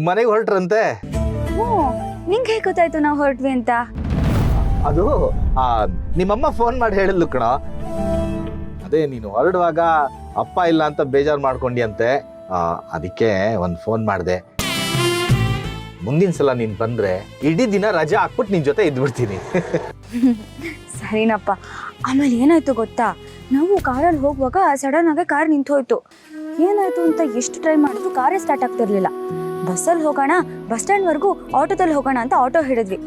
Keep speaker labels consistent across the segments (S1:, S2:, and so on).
S1: ಮನೆಗೆ ಹೊರಟ್ರಂತೆ.
S2: ಹ್ಞೂ, ನಿಂಗೆ ಹೇಗೆ ಗೊತ್ತಾಯ್ತು ನಾವು ಹೊರಟ್ವಿ ಅಂತ?
S1: ಅದು ನಿಮ್ಮಮ್ಮ ಫೋನ್ ಮಾಡಿ ಹೇಳಿದ್ಲು ಕಣ. ಅದೇ ನೀನು ಹೊರಡುವಾಗ ಅಪ್ಪ ಇಲ್ಲ ಅಂತ ಬೇಜಾರು ಮಾಡ್ಕೊಂಡಿ ಅದಕ್ಕೆ ಒಂದು ಫೋನ್ ಮಾಡಿದೆ. ಮುಂದಿನ ಸಲ ನೀನು ಬಂದರೆ ಇಡೀ ದಿನ ರಜೆ ಹಾಕ್ಬಿಟ್ಟು ನಿನ್ನ ಜೊತೆ ಇದ್ಬಿಡ್ತೀನಿ.
S2: ಸರಿನಪ್ಪ. ಆಮೇಲೆ ಏನಾಯ್ತು ಗೊತ್ತಾ, ನಾವು ಕಾರಲ್ಲಿ ಹೋಗುವಾಗ ಸಡನ್ ಆಗಿ ಕಾರ್ ನಿಂತೋಯ್ತು. ಏನಾಯ್ತು ಅಂತ ಎಷ್ಟು ಟ್ರೈ ಮಾಡಿದ್ರು ಕಾರೇ ಸ್ಟಾರ್ಟ್ ಆಗ್ತಿರ್ಲಿಲ್ಲ. ಬಸ್ಸಲ್ಲಿ ಹೋಗೋಣ, ಬಸ್ ಸ್ಟ್ಯಾಂಡ್ವರೆಗೂ ಆಟೋದಲ್ಲಿ ಹೋಗೋಣ ಅಂತ ಆಟೋ ಹಿಡಿದ್ವಿ.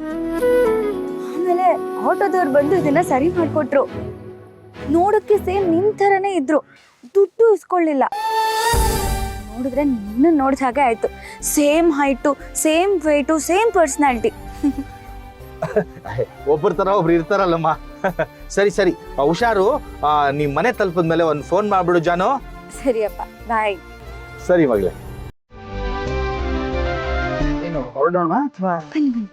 S2: ಆಮೇಲೆ ಆಟೋದವ್ರು ಬಂದು ಇದನ್ನ ಸರಿ ಮಾಡಿಕೊಟ್ರು. ನೋಡೋಕ್ಕೆ ಸೇಮ್ ನಿನ್ ಥರನೇ ಇದ್ರು, ದುಡ್ಡು ಇಸ್ಕೊಳ್ಳಿಲ್ಲ. ನೋಡಿದ್ರೆ ನಿನ್ನ ನೋಡಿದ ಹಾಗೆ ಆಯ್ತು. Same height, same weight, same personality.
S1: ಒಬ್ಬರ ಥರ ಒಬ್ರು ಇರ್ತಾರಲ್ಲಮ್ಮ. ಸರಿ ಸರಿ, ಹುಷಾರು. ನಿಮ್ಮ ಮನೆ ತಲುಪಿದ್ಮೇಲೆ ಒಂದು ಫೋನ್ ಮಾಡಿಬಿಡು ಜಾನು.
S2: ಸರಿಯಪ್ಪ, ಬಾಯ್.
S1: ಸರಿ ಮಗಳೇ.
S3: ಏನು ಹೊರಡೋಣ ಅಥವಾ
S2: ಬನ್ನಿ ಬನ್ನಿ.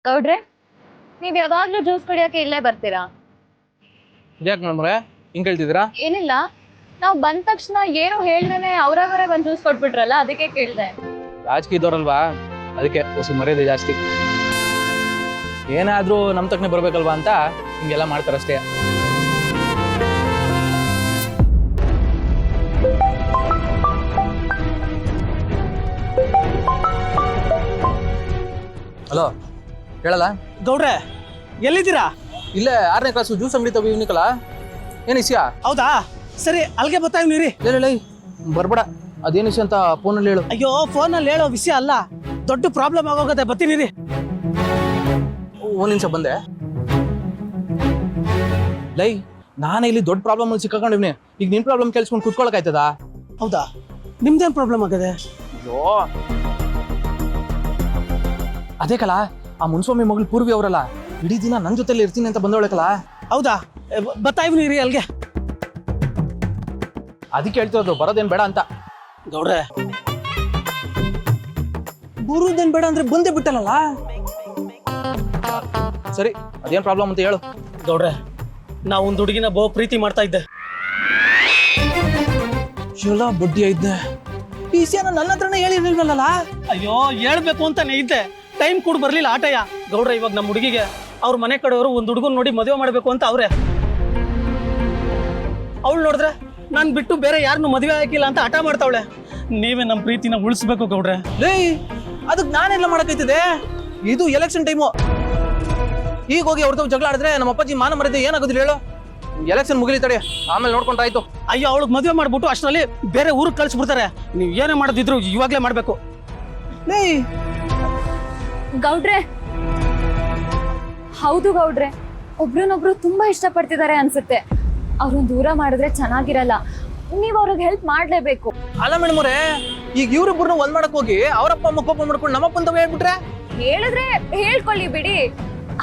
S2: ಗೌಡ್ರೆ, ನೀವ್ ಯಾವಾಗ್ಲೂ ಜ್ಯೂಸ್ ಕುಡಿಯಕ್ಕೆ ಇಲ್ಲೇ ಬರ್ತೀರಾ?
S3: ಯಾಕೆ ನಮ್ರೆ ಹಿಂಗೆ ಹೇಳ್ತಿದ್ದೀರಾ?
S2: ಏನಿಲ್ಲ, ನಾವ್ ಬಂದ ತಕ್ಷಣ ಏನು ಹೇಳ್ದೇನೆ ಅವ್ರಾಗವರೇ ಬಂದ್ ಜ್ಯೂಸ್ ಕೊಟ್ಬಿಟ್ರಲ್ಲ, ಅದಕ್ಕೆ ಕೇಳ್ದೆ.
S3: ರಾಜಕೀಯ ಇದ್ದವ್ರಲ್ವಾ, ಅದಕ್ಕೆ ಹೊಸ ಮರ್ಯಾದೆ ಜಾಸ್ತಿ. ಏನಾದ್ರೂ ನಮ್ ತಕ್ಕನೆ ಬರ್ಬೇಕಲ್ವಾ ಅಂತ ಹಿಂಗೆಲ್ಲ ಮಾಡ್ತಾರಷ್ಟೇ. ಹಲೋ, ಹೇಳಲ್ಲ
S4: ಗೌಡ್ರೆ, ಎಲ್ಲಿದ್ದೀರಾ?
S3: ಇಲ್ಲೇ 6ನೇ ಕ್ಲಾಸು ಜ್ಯೂಸ್ ಅಂಗಡಿ ತಗೋ ಇವನಿಕಲ್ಲ. ಏನು ಇಸ್ಯ?
S4: ಹೌದಾ, ಸರಿ ಅಲ್ಲಿಗೆ ಬರ್ತಾ ಇವ್ನಿರಿ.
S3: ಲೈ ಬರ್ಬೇಡ, ಅದೇನು ಇಸ್ಯ ಅಂತ ಫೋನಲ್ಲಿ ಹೇಳು.
S4: ಅಯ್ಯೋ, ಫೋನಲ್ಲಿ ಹೇಳೋ ವಿಷಯ ಅಲ್ಲ, ದೊಡ್ಡ ಪ್ರಾಬ್ಲಮ್ ಆಗೋಗತ್ತೆ, ಬರ್ತೀನಿ ರೀ.
S3: ಒಂದ್ ನಿಮಿಷ ಬಂದೆ. ಲೈ, ನಾನೇ ಇಲ್ಲಿ ದೊಡ್ಡ ಪ್ರಾಬ್ಲಮ್ ಅಲ್ಲಿ ಸಿಕ್ಕಾಕೊಂಡಿವ್ನಿ. ಈಗ ನಿನ್ ಪ್ರಾಬ್ಲಮ್ ಕೇಳಿಸ್ಕೊಂಡು ಕುತ್ಕೊಳಕ್ ಆಯ್ತದ?
S4: ಹೌದಾ, ನಿಮ್ದೇನ್ ಪ್ರಾಬ್ಲಮ್ ಆಗದೆ?
S3: ಅಯ್ಯೋ, ಅದೇ ಕಲ, ಆ ಮುನ್ಸ್ವಾಮಿ ಮಗಳು ಪೂರ್ವಿ ಅವರಲ್ಲ, ಇಡೀ ದಿನ ನನ್ನ ಜೊತೆಲಿ ಇರ್ತೀನಿ ಅಂತ ಬಂದವಳಕಲ್ಲ.
S4: ಹೌದಾ, ಬರ್ತಾ ಇವ್ನಿರಿ ಅಲ್ಲಿಗೆ.
S3: ಅದಕ್ಕೆ ಹೇಳ್ತಿರೋದು ಬರೋದೇನ್ ಬೇಡ ಅಂತ.
S4: ಗೌಡ್ರೆ, ಬರುದೇನ್ ಬೇಡ ಅಂದ್ರೆ ಬಂದೇ ಬಿಟ್ಟಲ್ಲ.
S3: ಸರಿ, ಅದೇನ್ ಪ್ರಾಬ್ಲಮ್ ಅಂತ ಹೇಳು.
S4: ಗೌಡ್ರೆ, ನಾ ಒಂದ್ ಹುಡುಗಿನ ಬಹು ಪ್ರೀತಿ ಮಾಡ್ತಾ ಇದ್ದೆ.
S3: ಎಲ್ಲ ಬಡ್ಡಿ ಐದ್ನೆ ಈ ವಿಷಯನ ನನ್ನ ಹತ್ರನೇ ಹೇಳಿರ್ಲಿಲ್ವಲ್ಲ.
S4: ಅಯ್ಯೋ, ಹೇಳ್ಬೇಕು ಅಂತಾನೆ ಇದ್ದೆ, ಟೈಮ್ ಕೂಡ ಬರ್ಲಿಲ್ಲ ಆಟಯ್ಯ. ಗೌಡ್ರೆ, ಇವಾಗ ನಮ್ಮ ಹುಡುಗಿಗೆ ಅವ್ರ ಮನೆ ಕಡೆಯವರು ಒಂದ್ ಹುಡುಗನ್ ನೋಡಿ ಮದುವೆ ಮಾಡ್ಬೇಕು ಅಂತ ಅವ್ರೆ. ಅವಳು ನೋಡಿದ್ರೆ ನಾನ್ ಬಿಟ್ಟು ಬೇರೆ ಯಾರನ್ನು ಮದುವೆ ಹಾಕಿಲ್ಲ ಅಂತ ಹಠ ಮಾಡ್ತಾವಳೆ. ನೀವೇ ನಮ್ಮ ಪ್ರೀತಿನ ಉಳಿಸ್ಬೇಕು ಗೌಡ್ರೆ.
S3: ಲೇ, ಅದಕ್ಕೆ ನಾನೆಲ್ಲ ಮಾಡಕೈತಿದೆ? ಇದು ಎಲೆಕ್ಷನ್ ಟೈಮು. ಈಗ ಹೋಗಿ ಅವ್ರ ಜಗಳ ಆಡಿದ್ರೆ ನಮ್ಮ ಅಪ್ಪಾಜಿ ಮಾನ ಮರ್ಯಾದೆ ಏನಾಗೋದಿಲ್ಲ ಹೇಳು. ಎಲೆಕ್ಷನ್ ಮುಗಿಲಿ ತಡೆ, ಆಮೇಲೆ ನೋಡ್ಕೊಂಡ್ರಾಯ್ತು.
S4: ಅಯ್ಯೋ, ಅವಳಿಗೆ ಮದುವೆ ಮಾಡ್ಬಿಟ್ಟು ಅಷ್ಟರಲ್ಲಿ ಬೇರೆ ಊರಿಗೆ ಕಳಿಸ್ಬಿಡ್ತಾರೆ. ನೀವು ಏನೇ ಮಾಡೋದಿದ್ರು ಇವಾಗ್ಲೇ ಮಾಡ್ಬೇಕು.
S3: ಲೇ
S2: ಗೌಡ್ರೆ, ಹೌದು ಗೌಡ್ರೆ, ಒಬ್ರನ್ನೊಬ್ರು ತುಂಬಾ ಇಷ್ಟಪಡ್ತಿದ್ದಾರೆ ಅನ್ಸುತ್ತೆ. ಅವ್ರನ್ನ ದೂರ ಮಾಡಿದ್ರೆ ಚೆನ್ನಾಗಿರಲ್ಲ. ನೀವ್ ಅವ್ರಿಗೆ ಹೆಲ್ಪ್ ಮಾಡ್ಲೇಬೇಕು.
S3: ಅಲ್ಲ ಮೇಡಮ್ ಅವ್ರೆ, ಈಗ ಇವ್ರಿಬ್ಬರನ್ನ ಒಂದ್ ಮಾಡಕ್ ಹೋಗಿ ಅವರಪ್ಪ ಅಮ್ಮ ಕೋಪ ಮಾಡ್ಕೊಂಡು ನಮ್ಮಪ್ಪಂತ ಹೇಳ್ಬಿಟ್ರೆ?
S2: ಹೇಳಿದ್ರೆ ಹೇಳ್ಕೊಳ್ಳಿ ಬಿಡಿ,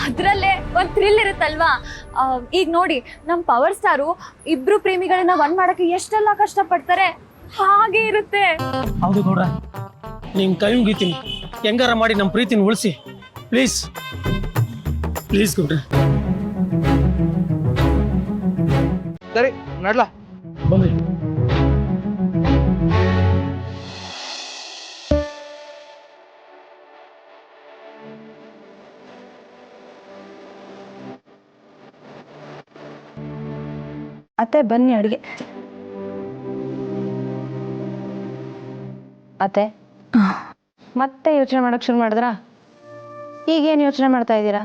S2: ಅದ್ರಲ್ಲೇ ಒಂದ್ ಥ್ರಿಲ್ ಇರುತ್ತಲ್ವಾ. ಈಗ ನೋಡಿ, ನಮ್ ಪವರ್ ಸ್ಟಾರು ಇಬ್ರು ಪ್ರೇಮಿಗಳನ್ನ ಒಂದ್ ಮಾಡಕ್ಕೆ ಎಷ್ಟೆಲ್ಲ ಕಷ್ಟ ಪಡ್ತಾರೆ, ಹಾಗೆ ಇರುತ್ತೆ.
S4: ಹೌದು ಗೌಡ್ರೆ, ನಿಮ್ ಕೈ ಮುಗಿತೀನಿ, ಹೆಂಗಾರ ಮಾಡಿ ನಮ್ಮ ಪ್ರೀತಿನ ಉಳಿಸಿ ಪ್ಲೀಸ್. ಪ್ಲೀಸ್ ಗೌಡ್ರೆ.
S3: ಸರಿ, ನಡ್ಲಾ
S4: ಬನ್ನಿ.
S5: ಅತ್ತೆ ಬನ್ನಿ ಅಡುಗೆ. ಅತ್ತೆ ಮತ್ತೆ ಯೋಚನೆ ಮಾಡಕ್ ಶುರು ಮಾಡಿದ್ರಾ? ಈಗೇನು ಯೋಚನೆ ಮಾಡ್ತಾ ಇದ್ದೀರಾ?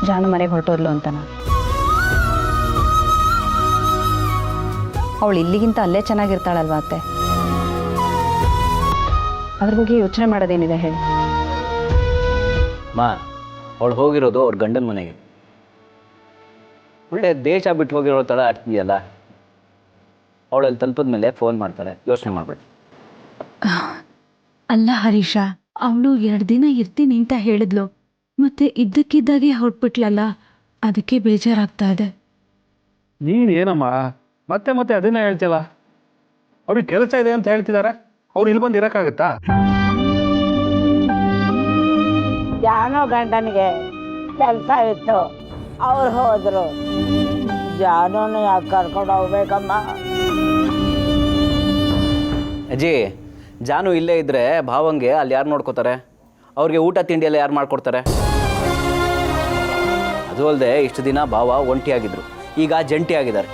S5: ಜಾನು ಮನೆಗೆ ಹೊರಟೋದ್ಲು ಅಂತನ? ಅವಳು ಇಲ್ಲಿಗಿಂತ ಅಲ್ಲೇ ಚೆನ್ನಾಗಿರ್ತಾಳಲ್ವಾ ಅತ್ತೆ? ಅದ್ರ ಬಗ್ಗೆ ಯೋಚನೆ ಮಾಡೋದೇನಿದೆ ಹೇಳಿ?
S6: ಮಾ, ಅವಳು ಹೋಗಿರೋದು ಅವ್ರ ಗಂಡನ ಮನೆಗೆ. ಒಳ್ಳೆ ದೇಶ ಬಿಟ್ಟು ಹೋಗಿರೋ ಥರ ಆಡ್ತಿದೆಯಲ್ಲ. ಅವಳಲ್ಲಿ ತಲುಪಿದ ಮೇಲೆ ಫೋನ್ ಮಾಡ್ತಾಳೆ, ಯೋಚನೆ ಮಾಡಬೇಡಿ.
S7: ಅಲ್ಲ ಹರೀಶ, ಅವಳು 2 ದಿನ ಇರ್ತೀನಿ ಅಂತ ಹೇಳಿದ್ಲು. ಮತ್ತೆ ಇದ್ದಕ್ಕಿದ್ದಾಗೆ ಹೊರಟ್ಬಿಟ್ಲಲ್ಲ, ಅದಕ್ಕೆ ಬೇಜಾರಾಗ್ತಾ ಇದೆ.
S8: ನೀನು ಏನಮ್ಮ ಮತ್ತೆ ಮತ್ತೆ ಅದನ್ನೇ ಹೇಳ್ತೀಯಲ್ಲ. ಅವ್ರಿಗೆ ಕೆಲಸ ಇದೆ ಅಂತ ಹೇಳ್ತಿದ್ದಾರೆ, ಅವ್ರು ಇಲ್ಲಿ ಬಂದು ಇರೋಕ್ಕಾಗತ್ತಾ?
S9: ಜಾನೋ ಗಂಡನಿಗೆ ಕೆಲಸ ಇತ್ತು, ಅವ್ರು ಹೋದ್ರು. ಜಾನೋನು ಯಾಕೆ ಕರ್ಕೊಂಡು ಹೋಗ್ಬೇಕಮ್ಮ?
S6: ಅಜ್ಜಿ, ಜಾನು ಇಲ್ಲೇ ಇದ್ದರೆ ಭಾವಂಗೆ ಅಲ್ಲಿ ಯಾರು ನೋಡ್ಕೋತಾರೆ? ಅವ್ರಿಗೆ ಊಟ ತಿಂಡಿ ಎಲ್ಲ ಯಾರು ಮಾಡ್ಕೊಡ್ತಾರೆ? ಅದು ಅಲ್ಲದೆ ಇಷ್ಟು ದಿನ ಭಾವ ಒಂಟಿಯಾಗಿದ್ರು, ಈಗ ಜಂಟಿ ಆಗಿದ್ದಾರೆ.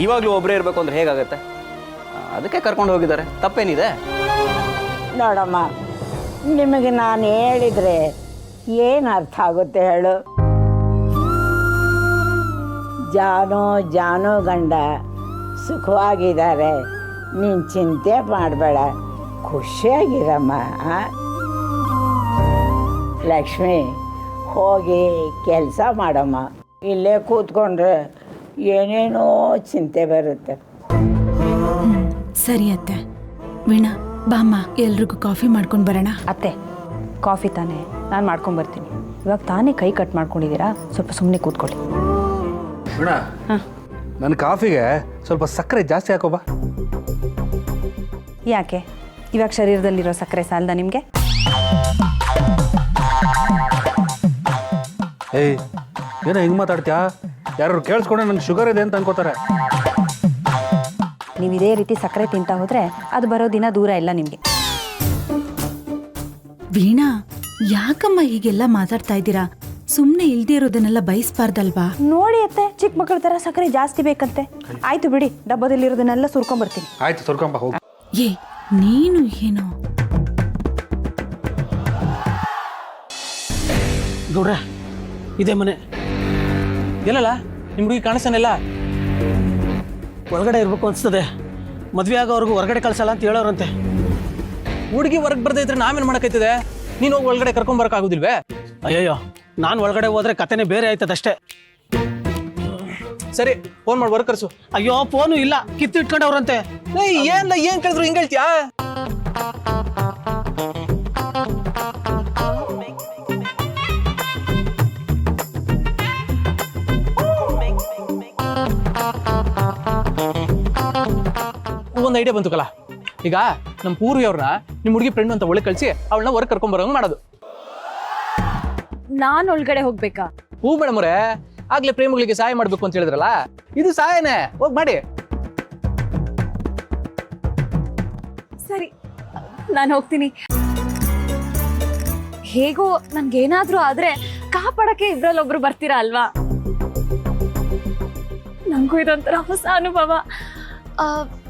S6: ಇವಾಗಲೂ ಒಬ್ಬರೇ ಇರಬೇಕು ಅಂದ್ರೆ ಹೇಗಾಗತ್ತೆ? ಅದಕ್ಕೆ ಕರ್ಕೊಂಡು ಹೋಗಿದ್ದಾರೆ. ತಪ್ಪೇನಿದೆ?
S9: ನೋಡಮ್ಮ, ನಿಮಗೆ ನಾನು ಹೇಳಿದರೆ ಏನು ಅರ್ಥ ಆಗುತ್ತೆ ಹೇಳು? ಜಾನು ಗಂಡ ಸುಖವಾಗಿದ್ದಾರೆ, ನೀನು ಚಿಂತೆ ಮಾಡಬೇಡ, ಖುಷಿಯಾಗಿರಮ್ಮ. ಲಕ್ಷ್ಮಿ, ಹೋಗಿ ಕೆಲಸ ಮಾಡಮ್ಮ. ಇಲ್ಲೇ ಕೂತ್ಕೊಂಡ್ರೆ ಏನೇನೋ ಚಿಂತೆ ಬರುತ್ತೆ.
S7: ಸರಿ ಅತ್ತೆ. ವೀಣಾ ಬಾಮ್ಮ, ಎಲ್ರಿಗೂ ಕಾಫಿ ಮಾಡ್ಕೊಂಡು ಬರೋಣ.
S5: ಅತ್ತೆ, ಕಾಫಿ ತಾನೇ, ನಾನು ಮಾಡ್ಕೊಂಬರ್ತೀನಿ. ಇವಾಗ ತಾನೇ ಕೈ ಕಟ್ ಮಾಡ್ಕೊಂಡಿದ್ದೀರಾ, ಸ್ವಲ್ಪ ಸುಮ್ಮನೆ ಕೂತ್ಕೊಳ್ಳಿ.
S8: ವೀಣಾ, ನನ್ನ ಕಾಫಿಗೆ ಸ್ವಲ್ಪ ಸಕ್ಕರೆ ಜಾಸ್ತಿ ಹಾಕೋಬಾ.
S5: ಯಾಕೆ? ಇವಾಗ ಶರೀರದಲ್ಲಿರೋ ಸಕ್ಕರೆ ಸಾಲದ ನಿಮಗೆ?
S8: ಏಯ್, ಏನೋ ಹಿಂಗೆ ಮಾತಾಡ್ತೀಯಾ? ಯಾರು ಕೇಳಿಸ್ಕೊಂಡ್ರೆ ನಂಗೆ ಶುಗರ್ ಇದೆ ಅಂತ ಅನ್ಕೋತಾರೆ.
S5: ನೀವು ಇದೇ ರೀತಿ ಸಕ್ಕರೆ ತಿಂತಾ ಹೋದರೆ ಅದು ಬರೋ ದಿನ ದೂರ ಇಲ್ಲ ನಿಮಗೆ.
S7: ವೀಣಾ, ಯಾಕಮ್ಮ ಹೀಗೆಲ್ಲ ಮಾತಾಡ್ತಾ ಇದ್ದೀರಾ? ಸುಮ್ಮನೆ ಇಲ್ದೇ ಇರೋದನ್ನೆಲ್ಲ ಬಯಸ್ಬಾರ್ದಲ್ವಾ?
S5: ನೋಡಿ ಅತ್ತೆ, ಚಿಕ್ಕ ಮಕ್ಕಳ ಥರ ಸಕ್ಕರೆ ಜಾಸ್ತಿ ಬೇಕಂತೆ. ಆಯ್ತು ಬಿಡಿ, ಡಬ್ಬದಲ್ಲಿರೋದನ್ನೆಲ್ಲ ಸುರ್ಕೊಂಬರ್ತೀನಿ.
S8: ಆಯ್ತು, ಸ್ವರ್ಕೊಂಬ ಹೋಗಿ.
S7: ಏ ನೀನು ಏನು?
S4: ಗೌಡ್ರೆ, ಇದೇ ಮನೆ.
S3: ಎಲ್ಲಲ್ಲ ನಿಮ್ಮ ಹುಡುಗಿ ಕಾಣಿಸ್ತಾನೆಲ್ಲ?
S4: ಒಳಗಡೆ ಇರ್ಬೇಕು ಅನ್ಸ್ತದೆ. ಮದ್ವೆ ಆಗೋವರೆಗೂ ಹೊರಗಡೆ ಕಳ್ಸಲ್ಲ ಅಂತ ಹೇಳೋರಂತೆ.
S3: ಹುಡುಗಿ ಹೊರಗೆ ಬರ್ದೇ ಇದ್ರೆ ನಾವೇನು ಮಾಡಕೈತದೆ? ನೀನು ಹೋಗಿ ಒಳಗಡೆ ಕರ್ಕೊಂಬರಕ್ಕಾಗೋದಿಲ್ವೇ?
S4: ಅಯ್ಯಯ್ಯೋ, ನಾನು ಒಳಗಡೆ ಹೋದ್ರೆ ಕತೆನೇ ಬೇರೆ ಆಯ್ತದಷ್ಟೇ.
S3: ಸರಿ, ಫೋನ್ ಮಾಡಿ ವರ್ಕರ್ಸು.
S4: ಅಯ್ಯೋ, ಫೋನು ಇಲ್ಲ, ಕಿತ್ತು ಇಟ್ಕೊಂಡವ್ರಂತೆ.
S3: ಏನ್ ಕೇಳಿದ್ರು ಹಿಂಗೆ ಹೇಳ್ತೀಯಾ? ಒಂದು ಐಡಿಯಾ ಬಂತು ಕಲ. ಈಗ ನಮ್ಮ ಪೂರ್ವಿ ಅವ್ರನ್ನ ನಿಮ್ಮ ಹುಡುಗಿ ಫ್ರೆಂಡ್ ಅಂತ ಒಳಗೆ ಕಳಿಸಿ ಅವಳನ್ನ ಹೊರಗೆ ಕರ್ಕೊಂಬರೋಂಗ್ ಮಾಡೋದು.
S2: ನಾನು ಒಳಗಡೆ ಹೋಗ್ಬೇಕಾ?
S3: ಹೂ ಮೇಡಮ್ರೆ, ಆಗ್ಲೇ ಪ್ರೇಮಿಗಳಿಗೆ ಸಹಾಯ ಮಾಡ್ಬೇಕು ಅಂತ ಹೇಳಿದ್ರಲ್ಲ, ಇದು ಸಹಾಯನೇ, ಹೋಗಿ ಮಾಡಿ.
S2: ಸರಿ, ನಾನು ಹೋಗ್ತೀನಿ. ಹೇಗೋ ನನ್ಗೇನಾದ್ರೂ ಆದ್ರೆ ಕಾಪಾಡಕ್ಕೆ ಇಬ್ರಲ್ಲೊಬ್ರು ಬರ್ತೀರಾ ಅಲ್ವಾ? ನಂಗೂ ಇದೊಂಥರ ಹೊಸ ಅನುಭವ.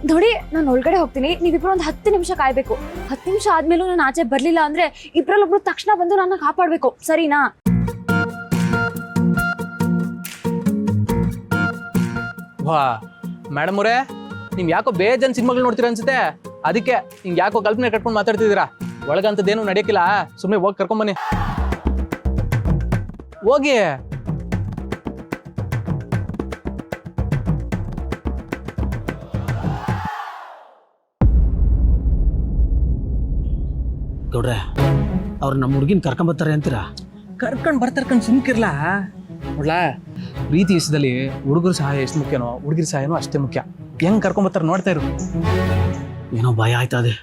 S2: ನೋಡಿ, ನಾನು ಒಳಗಡೆ ಹೋಗ್ತೀನಿ, ನೀವಿಬ್ರು ಒಂದು 10 ನಿಮಿಷ ಕಾಯ್ಬೇಕು. 10 ನಿಮಿಷ ಆದ್ಮೇಲೂ ನಾನು ಆಚೆ ಬರ್ಲಿಲ್ಲ ಅಂದ್ರೆ ಇಬ್ರಲ್ಲೊಬ್ರು ತಕ್ಷಣ ಬಂದು ನನ್ನ ಕಾಪಾಡ್ಬೇಕು, ಸರಿನಾ?
S3: ವಾ ಮೇಡಮ್ ಅವರೇ, ನಿಮ್ ಯಾಕೋ ಬೇಜನ್ ಸಿನಿಮಾಗಳು ನೋಡ್ತೀರಾ ಅನ್ಸುತ್ತೆ. ಅದಕ್ಕೆ ನಿಮ್ಗೆ ಯಾಕೋ ಕಲ್ಪನೆ ಕಟ್ಕೊಂಡು ಮಾತಾಡ್ತಿದ್ದೀರಾ. ಒಳಗಂತದೇನು ನಡೆಯಕ್ಕಿಲ್ಲ, ಸುಮ್ಮನೆ ಹೋಗಿ ಕರ್ಕೊಂಬನ್ನಿ. ಹೋಗಿ.
S4: ಗೌಡ್ರೆ, ಅವ್ರು ನಮ್ಮ ಹುಡುಗಿನ ಕರ್ಕೊಂಬರ್ತಾರೆ ಅಂತೀರಾ?
S3: ಕರ್ಕೊಂಡು ಬರ್ತಾರ್ಕೊಂಡು ಸುಮ್ಕಿರ್ಲಾ. ನೋಡ್ಲಾ, ಪ್ರೀತಿ ವಿಷಯದಲ್ಲಿ ಹುಡುಗರ ಸಹಾಯ ಎಷ್ಟು ಮುಖ್ಯನೋ ಹುಡುಗಿರ ಸಹಾಯನೂ ಅಷ್ಟೇ ಮುಖ್ಯ. ಹೆಂಗ್ ಕರ್ಕೊಂಬರ್ತಾರೆ ನೋಡ್ತಾ ಇರು.
S4: ಏನೋ ಭಯ ಆಯ್ತದೆ.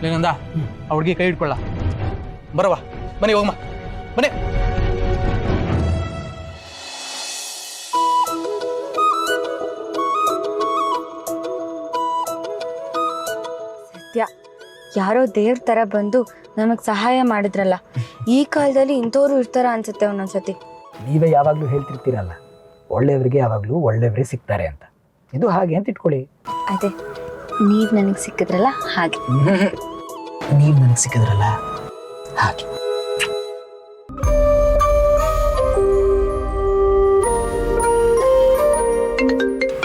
S3: ಏನಂದ ಆ ಹುಡುಗಿ ಕೈ ಇಟ್ಕೊಳ್ಳ. ಬರವ, ಬನ್ನಿ ಹೋಗಮ್ಮ, ಬನ್ನಿ.
S2: ಸತ್ಯ, ಯಾರೋ ದೇವ್ರ ತರ ಬಂದು ನಮಗ್ ಸಹಾಯ ಮಾಡಿದ್ರಲ್ಲ. ಈ ಕಾಲದಲ್ಲಿ ಇಂಥವ್ರು ಇರ್ತಾರ ಅನ್ಸುತ್ತೆ ಒಂದೊಂದ್ಸತಿ.
S10: ನೀವೇ ಯಾವಾಗಲೂ ಹೇಳ್ತಿರ್ತೀರಲ್ಲ, ಒಳ್ಳೆಯವರಿಗೆ ಯಾವಾಗಲೂ ಒಳ್ಳೆಯವರೇ ಸಿಗ್ತಾರೆ ಅಂತ. ಇದು ಹಾಗೆ ಅಂತ ಇಟ್ಕೊಳ್ಳಿ.
S2: ಅದೇ, ನೀವ್ ನನಗೆ ಸಿಕ್ಕಿದ್ರಲ್ಲ ಹಾಗೆ.
S10: ನೀವು ನನಗೆ ಸಿಕ್ಕಿದ್ರಲ್ಲ ಹಾಗೆ.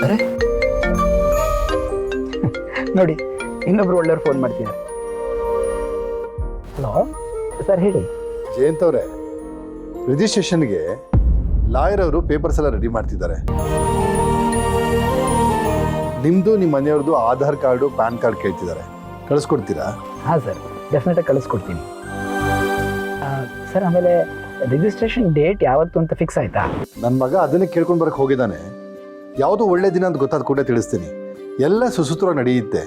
S10: ಅರೆ ನೋಡಿ, ಇನ್ನೊಬ್ರು ಒಳ್ಳೆಯವ್ರು ಫೋನ್ ಮಾಡ್ತಿದ್ದಾರೆ. ಹಲೋ ಸರ್ ಹೇಳಿ.
S11: ಜಯಂತ್ ಅವರೇ, ರಿಜಿಸ್ಟ್ರೇಷನ್ಗೆ ಲಾಯರ್ ಅವರು ಪೇಪರ್ಸ್ ಎಲ್ಲ ರೆಡಿ ಮಾಡ್ತಿದ್ದಾರೆ. ನಿಮ್ಮದು ನಿಮ್ಮ ಮನೆಯವ್ರದ್ದು ಆಧಾರ್ ಕಾರ್ಡು ಪ್ಯಾನ್ ಕಾರ್ಡ್ ಕೇಳ್ತಿದ್ದಾರೆ, ಕಳಿಸ್ಕೊಡ್ತೀರಾ?
S10: ಹಾಂ ಸರ್, ಡೆಫಿನೆಟಾಗಿ ಕಳಿಸ್ಕೊಡ್ತೀನಿ. ಸರ್ ಆಮೇಲೆ ರಿಜಿಸ್ಟ್ರೇಷನ್ ಡೇಟ್ ಯಾವತ್ತು ಅಂತ ಫಿಕ್ಸ್ ಆಯಿತಾ?
S11: ನನ್ನ ಮಗ ಅದನ್ನೇ ಕೇಳ್ಕೊಂಡು ಬರಕ್ಕೆ ಹೋಗಿದ್ದಾನೆ. ಯಾವುದೋ ಒಳ್ಳೆ ದಿನ ಅಂತ ಗೊತ್ತಾದ ಕೂಡ ತಿಳಿಸ್ತೀನಿ. ಎಲ್ಲ ಸುಸೂತ್ರವಾಗಿ ನಡೆಯುತ್ತೆ,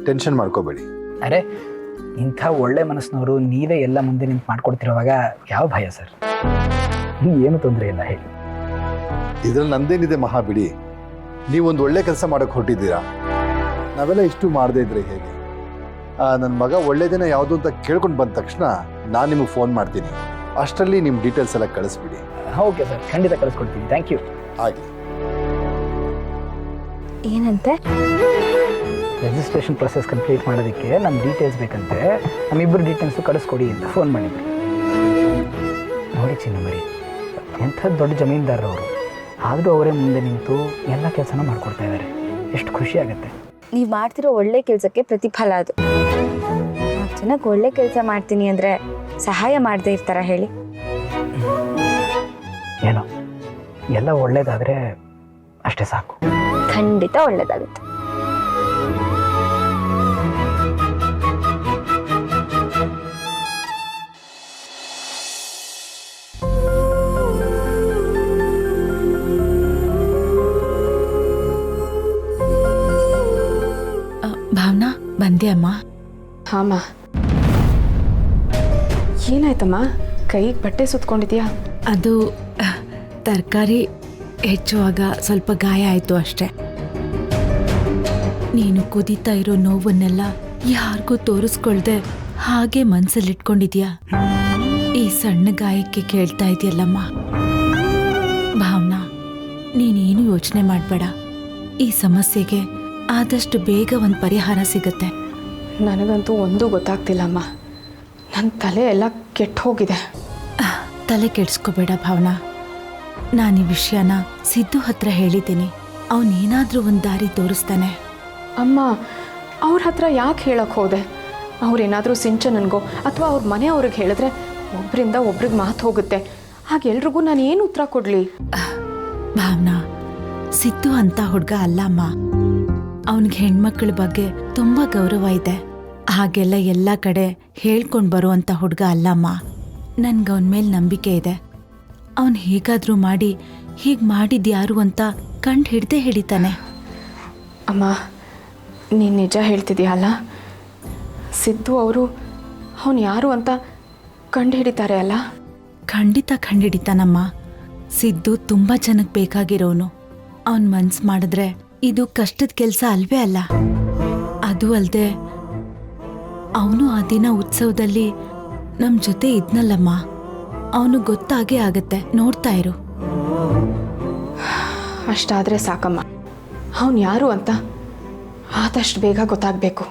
S11: ಟೆನ್ಷನ್ ಮಾಡ್ಕೋಬೇಡಿ.
S10: ಅರೆ, ಇಂಥ ಒಳ್ಳೆ ಮನಸ್ಸಿನವರು ನೀವೇ ಎಲ್ಲ ಮುಂದೆ ನಿಂತು ಮಾಡ್ಕೊಡ್ತಿರೋವಾಗ ಯಾವ ಭಯ ಸರ್? ಏನು ತೊಂದರೆ ಇಲ್ಲ ಹೇಳಿ.
S11: ಇದ್ರಲ್ಲಿ ನಂದೇನಿದೆ ಮಹಾ, ಬಿಡಿ. ನೀವೊಂದು ಒಳ್ಳೆ ಕೆಲಸ ಮಾಡೋಕ್ಕೆ ಹೊರಟಿದ್ದೀರಾ. ನಾವೆಲ್ಲ ಇಷ್ಟು ಮಾಡದೇ ಇದ್ರೆ ಹೇಗೆ? ನನ್ನ ಮಗ ಒಳ್ಳೆ ದಿನ ಯಾವುದು ಅಂತ ಕೇಳ್ಕೊಂಡು ಬಂದ ತಕ್ಷಣ ನಾನು ನಿಮಗೆ ಫೋನ್ ಮಾಡ್ತೀನಿ. ಅಷ್ಟರಲ್ಲಿ ನಿಮ್ಮ ಡೀಟೇಲ್ಸ್ ಎಲ್ಲ ಕಳಿಸ್ಬಿಡಿ.
S10: ಓಕೆ ಸರ್, ಖಂಡಿತ ಕಳಿಸ್ಕೊಡ್ತೀನಿ. Thank you.
S11: ಹಾಗೆ
S2: ಏನಂತೆ?
S10: ರಿಜಿಸ್ಟ್ರೇಷನ್ ಪ್ರೊಸೆಸ್ ಕಂಪ್ಲೀಟ್ ಮಾಡೋದಕ್ಕೆ ನಮ್ಮ ಡೀಟೇಲ್ಸ್ ಬೇಕಂತೆ. ನಮ್ಮಿಬ್ಬರು ಡೀಟೇಲ್ಸು ಕಳಿಸ್ಕೊಡಿ ಅಂತ ಫೋನ್ ಮಾಡಿದ್ರು. ನೋಡಿ ಚಿನ್ನಮರಿ, ಎಂಥ ದೊಡ್ಡ ಜಮೀನ್ದಾರರವರು, ಆದರೂ ಅವರೇ ಮುಂದೆ ನಿಂತು ಎಲ್ಲ ಕೆಲಸನೂ ಮಾಡ್ಕೊಡ್ತಾ ಇದ್ದಾರೆ. ಎಷ್ಟು ಖುಷಿ ಆಗುತ್ತೆ.
S2: ನೀವು ಮಾಡ್ತಿರೋ ಒಳ್ಳೆ ಕೆಲಸಕ್ಕೆ ಪ್ರತಿಫಲ ಅದು. 4 ಜನಕ್ಕೆ ಒಳ್ಳೆ ಕೆಲಸ ಮಾಡ್ತೀನಿ ಅಂದರೆ ಸಹಾಯ ಮಾಡದೇ ಇರ್ತಾರ ಹೇಳಿ?
S10: ಏನೋ ಎಲ್ಲ ಒಳ್ಳೇದಾದರೆ ಅಷ್ಟೇ ಸಾಕು.
S2: ಖಂಡಿತ ಒಳ್ಳೇದಾಗುತ್ತೆ.
S7: ಭಾವನಾ, ಬಂದೆ ಅಮ್ಮ?
S5: ಹಾಂ. ಏನಾಯ್ತಮ್ಮ? ಕೈಗೆ ಬಟ್ಟೆ ಸುತ್ಕೊಂಡಿದ್ಯಾ?
S7: ಅದು ತರಕಾರಿ ಹೆಚ್ಚುವಾಗ ಸ್ವಲ್ಪ ಗಾಯ ಆಯಿತು ಅಷ್ಟೆ. ನೀನು ಕುದೀತಾ ಇರೋ ನೋವನ್ನೆಲ್ಲ ಯಾರಿಗೂ ತೋರಿಸ್ಕೊಳ್ದೆ ಹಾಗೆ ಮನ್ಸಲ್ಲಿಟ್ಕೊಂಡಿದ್ಯಾ. ಈ ಸಣ್ಣ ಗಾಯಕ್ಕೆ ಕೇಳ್ತಾ ಇದೆಯಲ್ಲಮ್ಮ. ಭಾವನಾ, ನೀನೇನು ಯೋಚನೆ ಮಾಡಬೇಡ. ಈ ಸಮಸ್ಯೆಗೆ ಆದಷ್ಟು ಬೇಗ ಒಂದು ಪರಿಹಾರ ಸಿಗುತ್ತೆ.
S5: ನನಗಂತೂ ಒಂದೂ ಗೊತ್ತಾಗ್ತಿಲ್ಲಮ್ಮ. ನನ್ನ ತಲೆ ಎಲ್ಲ ಕೆಟ್ಟು ಹೋಗಿದೆ.
S7: ತಲೆ ಕೆಡಿಸ್ಕೋಬೇಡ ಭಾವನಾ. ನಾನು ಈ ವಿಷಯನ ಸಿದ್ದು ಹತ್ರ ಹೇಳಿದ್ದೀನಿ. ಅವನೇನಾದರೂ ಒಂದು ದಾರಿ ತೋರಿಸ್ತಾನೆ.
S5: ಅಮ್ಮ, ಅವ್ರ ಹತ್ರ ಯಾಕೆ ಹೇಳಕ್ಕೆ ಹೋದೆ? ಅವ್ರೇನಾದರೂ ಸಿಂಚನನ್ಗೋ ಅಥವಾ ಅವ್ರ ಮನೆಯವ್ರಿಗೆ ಹೇಳಿದ್ರೆ ಒಬ್ಬರಿಂದ ಒಬ್ರಿಗೆ ಮಾತು ಹೋಗುತ್ತೆ. ಹಾಗೆ ಎಲ್ರಿಗೂ ನಾನು ಏನು ಉತ್ತರ ಕೊಡಲಿ?
S7: ಭಾವನಾ, ಸಿದ್ದು ಅಂತ ಹುಡುಗ ಅಲ್ಲಮ್ಮ. ಅವನಿಗೆ ಹೆಣ್ಮಕ್ಳ ಬಗ್ಗೆ ತುಂಬ ಗೌರವ ಇದೆ. ಹಾಗೆಲ್ಲ ಎಲ್ಲ ಕಡೆ ಹೇಳ್ಕೊಂಡು ಬರುವಂಥ ಹುಡುಗ ಅಲ್ಲಮ್ಮ. ನನ್ಗೆ ಅವನ ಮೇಲೆ ನಂಬಿಕೆ ಇದೆ. ಅವನು ಹೇಗಾದರೂ ಮಾಡಿ ಹೀಗೆ ಮಾಡಿದ್ಯಾರು ಅಂತ ಕಂಡು ಹಿಡ್ದೇ ಹಿಡಿತಾನೆ.
S5: ಅಮ್ಮ, ನೀನು ನಿಜ ಹೇಳ್ತಿದ್ಯಲ್ಲ? ಸಿದ್ದು ಅವರು ಅವನು ಯಾರು ಅಂತ ಕಂಡು ಹಿಡಿತಾರೆ ಅಲ್ಲ?
S7: ಖಂಡಿತ ಕಂಡುಹಿಡಿತಾನಮ್ಮ. ಸಿದ್ದು ತುಂಬ ಜನಕ್ಕೆ ಬೇಕಾಗಿರೋನು. ಅವನ ಮನ್ಸು ಮಾಡಿದ್ರೆ ಇದು ಕಷ್ಟದ ಕೆಲಸ ಅಲ್ವೇ ಅಲ್ಲ. ಅದು ಅಲ್ಲದೆ ಅವನು ಆ ದಿನ ಉತ್ಸವದಲ್ಲಿ ನಮ್ಮ ಜೊತೆ ಇದ್ನಲ್ಲಮ್ಮ. ಅವನು ಗೊತ್ತಾಗೇ ಆಗತ್ತೆ, ನೋಡ್ತಾ ಇರು.
S5: ಅಷ್ಟಾದರೆ ಸಾಕಮ್ಮ. ಅವನು ಯಾರು ಅಂತ ಆದಷ್ಟು ಬೇಗ ಗೊತ್ತಾಗಬೇಕು.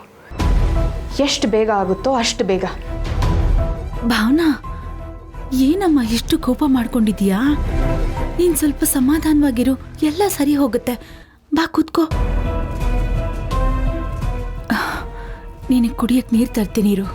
S5: ಎಷ್ಟು ಬೇಗ ಆಗುತ್ತೋ ಅಷ್ಟು ಬೇಗ.
S7: ಭಾವನಾ, ಏನಮ್ಮ ಇಷ್ಟು ಕೋಪ ಮಾಡ್ಕೊಂಡಿದೀಯಾ? ನೀನು ಸ್ವಲ್ಪ ಸಮಾಧಾನವಾಗಿರು, ಎಲ್ಲ ಸರಿ ಹೋಗುತ್ತೆ. ಬಾ ಕೂತ್ಕೋ. ನಿನಗೆ ಕುಡಿಯಕ್ಕೆ ನೀರು ತರ್ತೀನಿ ಇರು.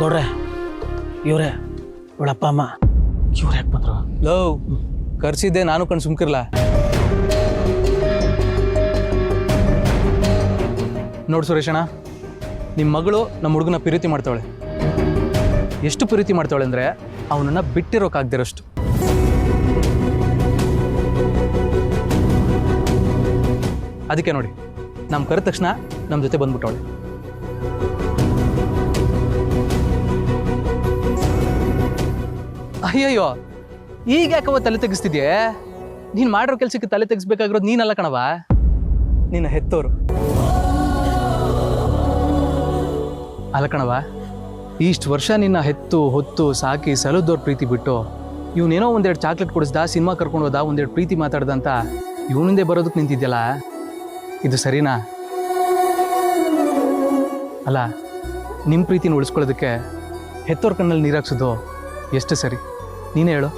S4: ನೋಡ್ರೆ, ಇವ್ರೆ ಇವಳಪ್ಪ ಅಮ್ಮ. ಇವ್ರು ಯಾಕೆ ಬಂದ್ರು?
S3: ಲವ್ ಕರ್ಸಿದ್ದೆ, ನಾನು ಕಣ್ ಸುಮ್ಕಿರ್ಲ. ನೋಡು ಸುರೇಶಣ್ಣ, ನಿಮ್ಮ ಮಗಳು ನಮ್ಮ ಹುಡುಗನ ಪ್ರೀತಿ ಮಾಡ್ತಾವಳೆ. ಎಷ್ಟು ಪ್ರೀತಿ ಮಾಡ್ತಾವಳೆ ಅಂದರೆ ಅವನನ್ನು ಬಿಟ್ಟಿರೋಕ್ಕಾಗ್ದಿರೋಷ್ಟು. ಅದಕ್ಕೆ ನೋಡಿ, ನಮ್ಮ ಕರೆದ ತಕ್ಷಣ ನಮ್ಮ ಜೊತೆ ಬಂದ್ಬಿಟ್ಟವಳೆ. ಅಯ್ಯಯ್ಯೋ, ಈಗ ಯಾಕವ ತಲೆ ತೆಗಿಸ್ತಿದ್ಯೆ? ನೀನು ಮಾಡಿರೋ ಕೆಲಸಕ್ಕೆ ತಲೆ ತೆಗಿಸ್ಬೇಕಾಗಿರೋದು ನೀನಲ್ಲ ಕಣವ, ನಿನ್ನ ಹೆತ್ತೋರು. ಅಲ್ಲ ಕಣವ, ಇಷ್ಟು ವರ್ಷ ನಿನ್ನ ಹೆತ್ತು ಹೊತ್ತು ಸಾಕಿ ಸಲದವ್ರ ಪ್ರೀತಿ ಬಿಟ್ಟು ಇವನೇನೋ ಒಂದೆರಡು ಚಾಕ್ಲೇಟ್ ಕೊಡಿಸ್ದ, ಸಿನಿಮಾ ಕರ್ಕೊಂಡು ಹೋದ, ಒಂದೆರಡು ಪ್ರೀತಿ ಮಾತಾಡ್ದ ಅಂತ ಇವನಿಂದೆ ಬರೋದಕ್ಕೆ ನಿಂತಿದ್ಯಲ್ಲ, ಇದು ಸರಿನಾ? ಅಲ್ಲ, ನಿಮ್ಮ ಪ್ರೀತಿನ ಉಳಿಸ್ಕೊಳ್ಳೋದಕ್ಕೆ ಹೆತ್ತೋರ್ ಕಣ್ಣಲ್ಲಿ ನೀರು ಹಾಕ್ಸೋದು ಎಷ್ಟು ಸರಿ? ನೀನೇ ಹೇಳು.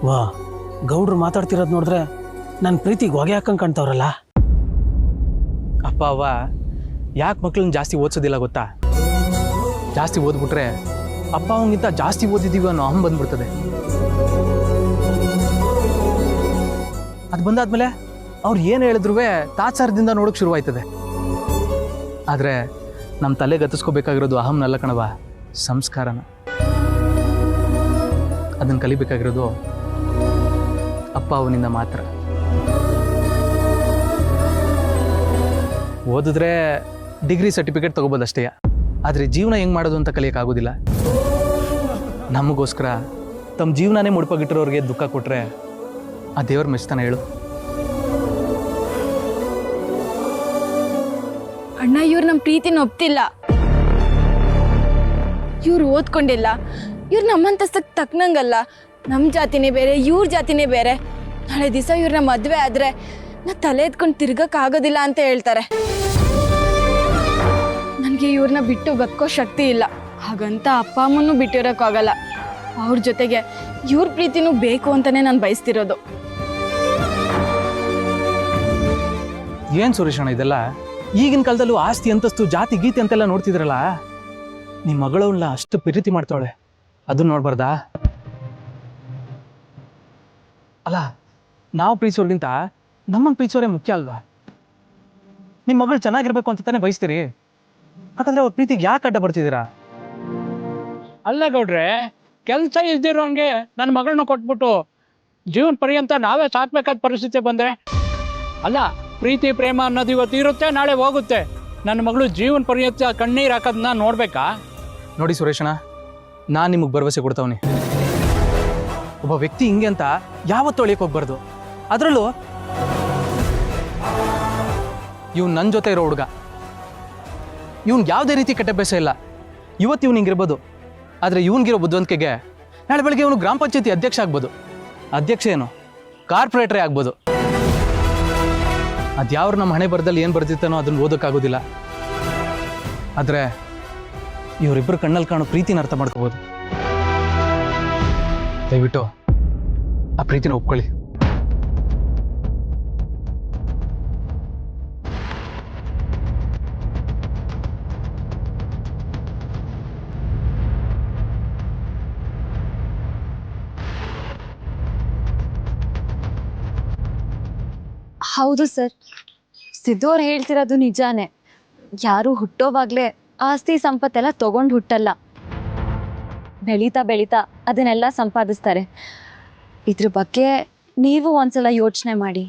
S4: ವಾ, ಗೌಡ್ರು ಮಾತಾಡ್ತಿರೋದು ನೋಡಿದ್ರೆ ನನ್ನ ಪ್ರೀತಿಗೆ ಹೊಗೆ ಹಾಕಂಗೆ ಕಾಣ್ತಾವ್ರಲ್ಲ.
S3: ಅಪ್ಪ ಅವ್ವ ಯಾಕೆ ಮಕ್ಳನ್ನ ಜಾಸ್ತಿ ಓದಿಸೋದಿಲ್ಲ ಗೊತ್ತಾ? ಜಾಸ್ತಿ ಓದ್ಬಿಟ್ರೆ ಅಪ್ಪ ಅವಂಗಿಂತ ಜಾಸ್ತಿ ಓದಿದ್ದೀವಿ ಅನ್ನೋ ಅಹಂ ಬಂದ್ಬಿಡ್ತದೆ. ಅದು ಬಂದಾದ್ಮೇಲೆ ಅವ್ರು ಏನು ಹೇಳಿದ್ರು ತಾತ್ಸಾರದಿಂದ ನೋಡೋಕೆ ಶುರುವಾಯ್ತದೆ. ಆದರೆ ನಮ್ಮ ತಲೆ ಗತಿಸ್ಕೋಬೇಕಾಗಿರೋದು ಅಹಂನಲ್ಲ ಕಣವ, ಸಂಸ್ಕಾರನ. ಅದನ್ನು ಕಲಿಬೇಕಾಗಿರೋದು ಅಪ್ಪ ಅವನಿಂದ ಮಾತ್ರ. ಓದಿದ್ರೆ ಡಿಗ್ರಿ ಸರ್ಟಿಫಿಕೇಟ್ ತೊಗೋಬೋದಷ್ಟೇ, ಆದರೆ ಜೀವನ ಹೆಂಗೆ ಮಾಡೋದು ಅಂತ ಕಲಿಯೋಕ್ಕಾಗೋದಿಲ್ಲ. ನಮಗೋಸ್ಕರ ತಮ್ಮ ಜೀವನನೇ ಮುಡುಪಾಗಿಟ್ಟಿರೋರಿಗೆ ದುಃಖ ಕೊಟ್ಟರೆ ಆ ದೇವ್ರ ಮೆಚ್ತಾನೆ ಹೇಳು?
S2: ಅಣ್ಣ, ಇವ್ರು ನಮ್ಮ ಪ್ರೀತಿನ ಒಪ್ತಿಲ್ಲ. ಇವ್ರು ಓದ್ಕೊಂಡಿಲ್ಲ, ಇವ್ರು ನಮ್ಮಂತಸ್ತಕ್ಕೆ ತಕ್ಕನಂಗಲ್ಲ. ನಮ್ಮ ಜಾತಿನೇ ಬೇರೆ, ಇವ್ರ ಜಾತಿನೇ ಬೇರೆ. ನಾಳೆ ದಿವಸ ಇವ್ರನ್ನ ಮದುವೆ ಆದರೆ ನಾ ತಲೆ ಎತ್ಕೊಂಡು ತಿರ್ಗಕ್ಕಾಗೋದಿಲ್ಲ ಅಂತ ಹೇಳ್ತಾರೆ. ನನಗೆ ಇವ್ರನ್ನ ಬಿಟ್ಟು ಬದುಕೋ ಶಕ್ತಿ ಇಲ್ಲ. ಹಾಗಂತ ಅಪ್ಪ ಅಮ್ಮನೂ ಬಿಟ್ಟಿರೋಕ್ಕಾಗಲ್ಲ. ಅವ್ರ ಜೊತೆಗೆ ಇವ್ರ ಪ್ರೀತಿನೂ ಬೇಕು ಅಂತಲೇ ನಾನು ಬಯಸ್ತಿರೋದು.
S3: ಏನು ಸುರೇಶಣ್ಣ ಇದೆಲ್ಲ? ಈಗಿನ ಕಾಲದಲ್ಲೂ ಆಸ್ತಿ ಅಂತಸ್ತು ಜಾತಿ ಗೀತೆ ಅಂತೆಲ್ಲ ನೋಡ್ತಿದ್ರಲ್ಲ, ನಿಮ್ಮ ಮಗಳವನ್ನ ಅಷ್ಟು ಪ್ರೀತಿ ಮಾಡ್ತಾಳೆ, ಅದನ್ನ ನೋಡ್ಬಾರ್ದಾ? ಅಲ್ಲ, ನಾವು ಪ್ರೀತಿಸೋರ್ಗಿಂತ ನಮ್ಮನ್ನು ಪ್ರೀತಿಸೋರೇ ಮುಖ್ಯ ಅಲ್ವಾ? ನಿಮ್ಮ ಮಗಳು ಚೆನ್ನಾಗಿರ್ಬೇಕು ಅಂತ ತಾನೇ ಬಯಸ್ತೀರಿ. ಯಾಕಂದ್ರೆ ಅವ್ರ ಪ್ರೀತಿಗೆ ಯಾಕೆ ಅಡ್ಡ ಬರ್ತಿದ್ದೀರಾ?
S8: ಅಲ್ಲ ಗೌಡ್ರೆ, ಕೆಲಸ ಇಲ್ದಿರೋಂಗೆ ನನ್ನ ಮಗಳನ್ನ ಕೊಟ್ಬಿಟ್ಟು ಜೀವನ ಪರ್ಯಂತ ನಾವೇ ಸಾಕ್ಬೇಕಾದ ಪರಿಸ್ಥಿತಿ ಬಂದರೆ, ಅಲ್ಲ, ಪ್ರೀತಿ ಪ್ರೇಮ ಅನ್ನೋದು ಇವತ್ತು ಇರುತ್ತೆ, ನಾಳೆ ಹೋಗುತ್ತೆ. ನನ್ನ ಮಗಳು ಜೀವನ ಪರ್ಯಂತ ಕಣ್ಣೀರು ಹಾಕೋದನ್ನ ನೋಡ್ಬೇಕಾ?
S3: ನೋಡಿ ಸುರೇಶಣ್ಣ, ನಾನು ನಿಮಗೆ ಭರವಸೆ ಕೊಡ್ತಾವನಿ. ಒಬ್ಬ ವ್ಯಕ್ತಿ ಹಿಂಗೆ ಅಂತ ಯಾವತ್ತೂ ಅಳಿಯಕ್ಕೆ ಹೋಗ್ಬಾರ್ದು. ಅದರಲ್ಲೂ ಇವ್ನು ನನ್ನ ಜೊತೆ ಇರೋ ಹುಡುಗ, ಇವ್ನಿಗೆ ಯಾವುದೇ ರೀತಿ ಕೆಟ್ಟ ಇಲ್ಲ. ಇವತ್ತು ಇವ್ನು ಹಿಂಗಿರ್ಬೋದು, ಆದರೆ ಇವನಿಗಿರೋ ಬುದ್ಧಿವಂತಿಕೆಗೆ ನಾಳೆ ಬೆಳಗ್ಗೆ ಇವನು ಗ್ರಾಮ ಪಂಚಾಯತಿ ಅಧ್ಯಕ್ಷ ಆಗ್ಬೋದು. ಅಧ್ಯಕ್ಷ ಏನು, ಕಾರ್ಪೊರೇಟ್ರೇ ಆಗ್ಬೋದು. ಅದ್ಯಾವ್ರು ನಮ್ಮ ಹಣೆ ಬರದಲ್ಲಿ ಏನು ಬರ್ದಿರ್ತಾನೋ ಅದನ್ನು ಓದೋಕ್ಕಾಗೋದಿಲ್ಲ. ಆದರೆ ಇವರಿಬ್ಬರು ಕಣ್ಣಲ್ಲಿ ಕಾಣೋ ಪ್ರೀತಿನ ಅರ್ಥ ಮಾಡ್ಕೋಬೋದು. ದಯವಿಟ್ಟು ಆ ಪ್ರೀತಿನ ಒಪ್ಕೊಳ್ಳಿ.
S2: ಹೌದು ಸರ್, ಸಿದ್ದು ಅವ್ರು ಹೇಳ್ತಿರೋದು ನಿಜಾನೇ. ಯಾರು ಹುಟ್ಟೋವಾಗಲೇ ಆಸ್ತಿ ಸಂಪತ್ತೆಲ್ಲ ತಗೊಂಡು ಹುಟ್ಟಲ್ಲ, ಬೆಳೀತಾ ಬೆಳೀತಾ ಅದನ್ನೆಲ್ಲ ಸಂಪಾದಿಸ್ತಾರೆ. ಇದ್ರ ಬಗ್ಗೆ ನೀವು ಒಂದ್ಸಲ ಯೋಚನೆ ಮಾಡಿ.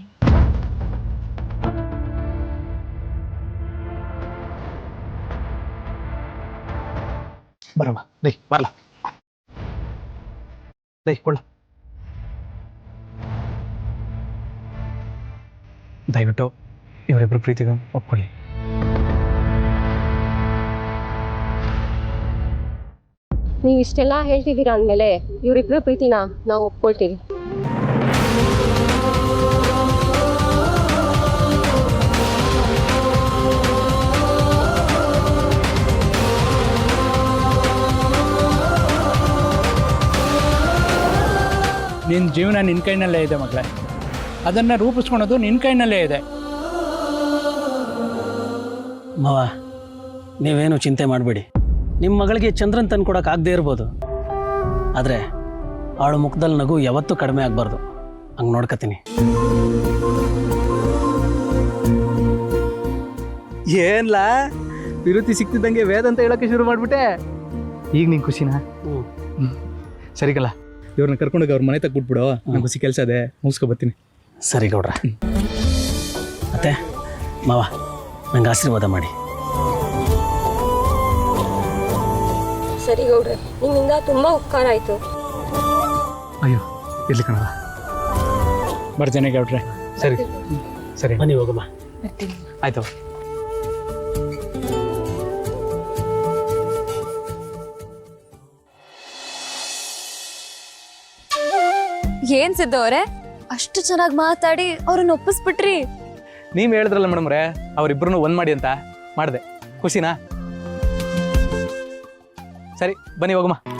S3: ಬರಮ್ಮ, ದೈ ಬರಲ್ಲ, ದೈ ಕೊಳ್ಳ. ದಯವಿಟ್ಟು ಇವರಿಬ್ಬರು ಪ್ರೀತಿಗೆ ಒಪ್ಕೊಳ್ಳಿ.
S12: ನೀವು ಇಷ್ಟೆಲ್ಲ ಹೇಳ್ತಿದ್ದೀರಾ ಅಂದಮೇಲೆ ಇವರಿಬ್ಬರ ಪ್ರೀತಿನ ನಾವು ಒಪ್ಕೊಳ್ತೀವಿ.
S8: ನಿನ್ನ ಜೀವನ ನಿನ್ನ ಕೈನಲ್ಲೇ ಇದೆ ಮಗಳೇ, ಅದನ್ನು ರೂಪಿಸ್ಕೊಳೋದು ನಿನ್ನ ಕೈನಲ್ಲೇ ಇದೆ.
S4: ಮಾವ, ನೀವೇನು ಚಿಂತೆ ಮಾಡಬೇಡಿ. ನಿಮ್ಮ ಮಗಳಿಗೆ ಚಂದ್ರನ್ ತಂದು ಕೊಡೋಕ್ಕಾಗದೇ ಇರ್ಬೋದು, ಆದರೆ ಅವಳ ಮುಖದಲ್ಲಿ ನಗು ಯಾವತ್ತೂ ಕಡಿಮೆ ಆಗಬಾರ್ದು. ಹಂಗೆ ನೋಡ್ಕೊತೀನಿ.
S3: ಏನ್ಲ ವಿರುತಿ ಸಿಕ್ತಿದ್ದಂಗೆ ವೇದ ಅಂತ ಹೇಳೋಕ್ಕೆ ಶುರು ಮಾಡಿಬಿಟ್ಟೆ. ಈಗ ನಿಂಗೆ ಖುಷಿನಾ? ಸರಿಗಲ್ಲ, ಇವ್ರನ್ನ ಕರ್ಕೊಂಡೋಗಿ ಅವ್ರ ಮನೆ ತಗ್ಬಿಟ್ಬಿಡು. ನಂಗೆ ಖುಷಿ ಕೆಲಸ ಇದೆ, ಮುಗಿಸ್ಕೊ ಬರ್ತೀನಿ.
S4: ಸರಿ ಗೌಡ್ರ. ಮತ್ತೆ ಮಾವ, ನಂಗೆ ಆಶೀರ್ವಾದ ಮಾಡಿ.
S12: ಸರಿ ಗೌಡ್ರೆ, ನಿಮ್ಮಿಂದ ತುಂಬ ಉಪಕಾರ ಆಯಿತು.
S3: ಅಯ್ಯೋ ಇರ್ಲಿ ಕಣವ.
S8: ಬರ್ತೇನೆ ಗೌಡ್ರೆ.
S3: ಸರಿ ಸರಿ,
S4: ಬನ್ನಿ ಹೋಗಮ್ಮ.
S3: ಆಯ್ತು.
S2: ಏನ್ ಸಿದ್ದು ಅವರೇ ಅಷ್ಟು ಚೆನ್ನಾಗಿ ಮಾತಾಡಿ ಅವ್ರನ್ನ ಒಪ್ಪಿಸ್ಬಿಟ್ರಿ.
S3: ನೀವು ಹೇಳಿದ್ರಲ್ಲ ಮೇಡಮ್ರೆ ಅವರಿಬ್ಬರನ್ನು ಒಂದ್ ಮಾಡಿ ಅಂತ ಮಾಡಿದೆ. ಖುಷಿನಾ? ಸರಿ ಬನ್ನಿ ಹೋಗಮ್ಮ.